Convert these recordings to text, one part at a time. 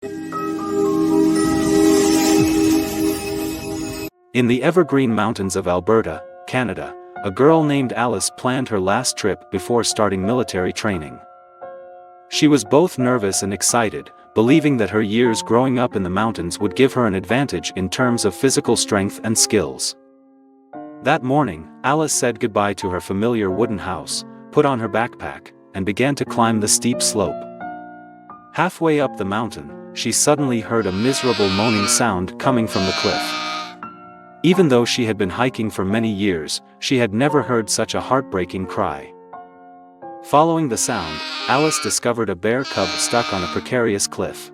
In the evergreen mountains of Alberta, Canada, a girl named Alice planned her last trip before starting military training. She was both nervous and excited, believing that her years growing up in the mountains would give her an advantage in terms of physical strength and skills. That morning, Alice said goodbye to her familiar wooden house, put on her backpack, and began to climb the steep slope. Halfway up the mountain, she suddenly heard a miserable moaning sound coming from the cliff. Even though she had been hiking for many years, she had never heard such a heartbreaking cry. Following the sound, Alice discovered a bear cub stuck on a precarious cliff.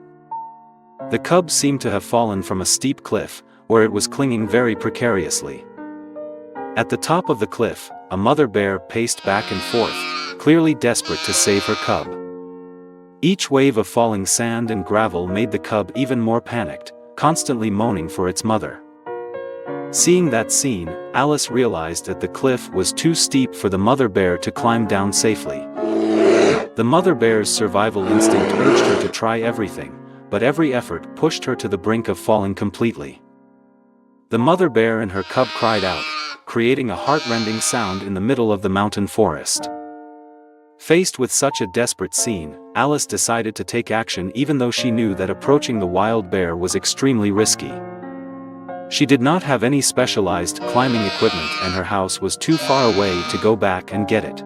The cub seemed to have fallen from a steep cliff, where it was clinging very precariously. At the top of the cliff, a mother bear paced back and forth, clearly desperate to save her cub. Each wave of falling sand and gravel made the cub even more panicked, constantly moaning for its mother. Seeing that scene, Alice realized that the cliff was too steep for the mother bear to climb down safely. The mother bear's survival instinct urged her to try everything, but every effort pushed her to the brink of falling completely. The mother bear and her cub cried out, creating a heart-rending sound in the middle of the mountain forest. Faced with such a desperate scene, Alice decided to take action even though she knew that approaching the wild bear was extremely risky. She did not have any specialized climbing equipment and her house was too far away to go back and get it.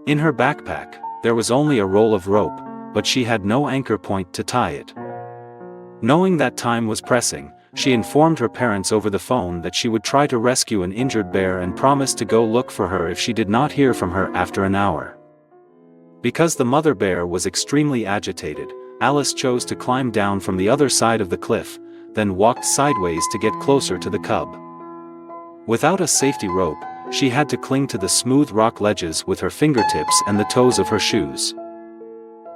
In her backpack, there was only a roll of rope, but she had no anchor point to tie it. Knowing that time was pressing, she informed her parents over the phone that she would try to rescue an injured bear and promised to go look for her if she did not hear from her after an hour. Because the mother bear was extremely agitated, Alice chose to climb down from the other side of the cliff, then walked sideways to get closer to the cub. Without a safety rope, she had to cling to the smooth rock ledges with her fingertips and the toes of her shoes.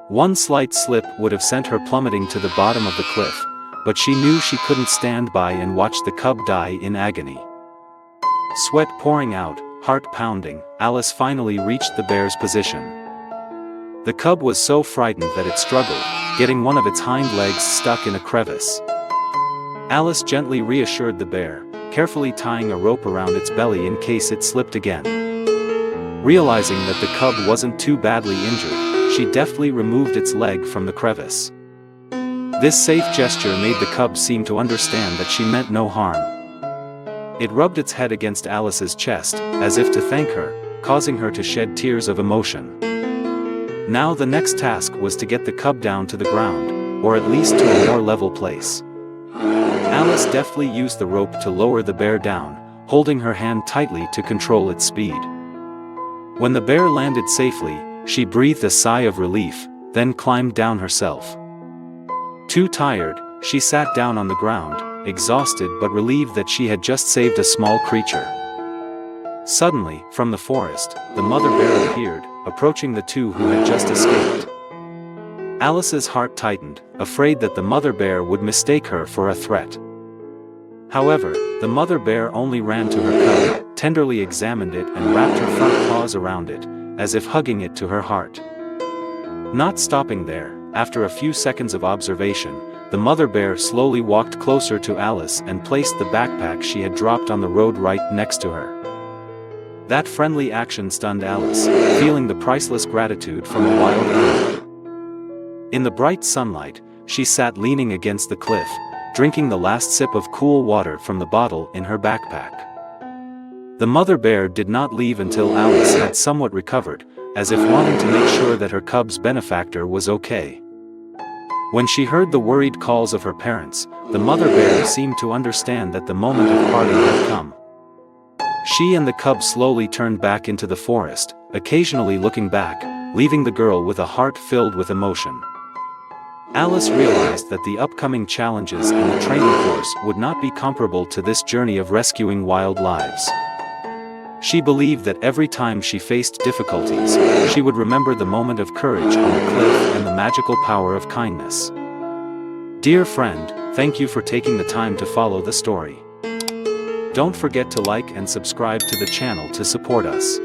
One slight slip would have sent her plummeting to the bottom of the cliff, but she knew she couldn't stand by and watch the cub die in agony. Sweat pouring out, heart pounding, Alice finally reached the bear's position. The cub was so frightened that it struggled, getting one of its hind legs stuck in a crevice. Alice gently reassured the bear, carefully tying a rope around its belly in case it slipped again. Realizing that the cub wasn't too badly injured, she deftly removed its leg from the crevice. This safe gesture made the cub seem to understand that she meant no harm. It rubbed its head against Alice's chest, as if to thank her, causing her to shed tears of emotion. Now the next task was to get the cub down to the ground, or at least to a more level place. Alice deftly used the rope to lower the bear down, holding her hand tightly to control its speed. When the bear landed safely, she breathed a sigh of relief, then climbed down herself. Too tired, she sat down on the ground, exhausted but relieved that she had just saved a small creature. Suddenly, from the forest, the mother bear appeared, approaching the two who had just escaped. Alice's heart tightened, afraid that the mother bear would mistake her for a threat. However, the mother bear only ran to her cub, tenderly examined it and wrapped her front paws around it, as if hugging it to her heart. Not stopping there, after a few seconds of observation, the mother bear slowly walked closer to Alice and placed the backpack she had dropped on the road right next to her. That friendly action stunned Alice, feeling the priceless gratitude from a wild animal. In the bright sunlight, she sat leaning against the cliff, drinking the last sip of cool water from the bottle in her backpack. The mother bear did not leave until Alice had somewhat recovered, as if wanting to make sure that her cub's benefactor was okay. When she heard the worried calls of her parents, the mother bear seemed to understand that the moment of parting had come. She and the cub slowly turned back into the forest, occasionally looking back, leaving the girl with a heart filled with emotion. Alice realized that the upcoming challenges in the training course would not be comparable to this journey of rescuing wild lives. She believed that every time she faced difficulties, she would remember the moment of courage on the cliff and the magical power of kindness. Dear friend, thank you for taking the time to follow the story. Don't forget to like and subscribe to the channel to support us.